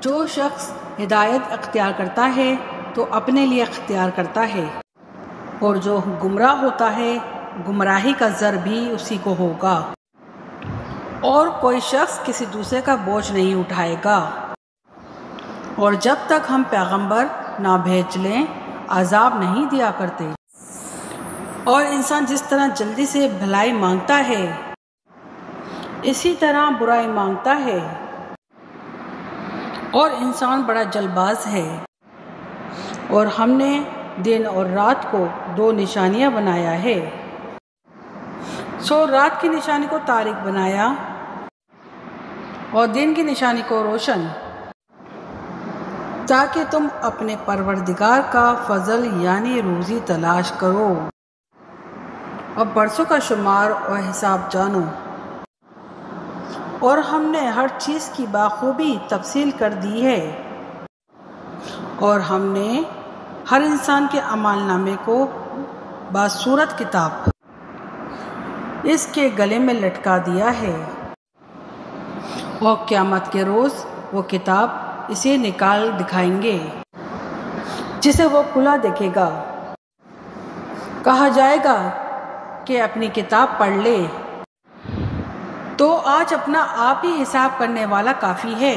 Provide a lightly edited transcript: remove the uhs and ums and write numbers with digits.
جو شخص ہدایت اختیار کرتا ہے تو اپنے لیے اختیار کرتا ہے، اور جو گمراہ ہوتا ہے گمراہی کا زر بھی اسی کو ہوگا، اور کوئی شخص کسی دوسرے کا بوجھ نہیں اٹھائے گا۔ اور جب تک ہم پیغمبر نہ بھیج لیں عذاب نہیں دیا کرتے۔ اور انسان جس طرح جلدی سے بھلائی مانگتا ہے اسی طرح برائی مانگتا ہے، اور انسان بڑا جلد باز ہے۔ اور ہم نے دن اور رات کو 2 نشانیاں بنایا ہے، سو رات کی نشانی کو تاریک بنایا اور دن کی نشانی کو روشن، تاکہ تم اپنے پروردگار کا فضل یعنی روزی تلاش کرو اور برسوں کا شمار اور حساب جانو۔ اور ہم نے ہر چیز کی بخوبی تفصیل کر دی ہے، اور ہم نے ہر انسان کے اعمال نامے کو باصورت کتاب اس کے گلے میں لٹکا دیا ہے، اور قیامت کے روز وہ کتاب اسے نکال دکھائیں گے جسے وہ کھلا دیکھے گا۔ کہا جائے گا کہ اپنی کتاب پڑھ لے، تو آج اپنا آپ ہی حساب کرنے والا کافی ہے۔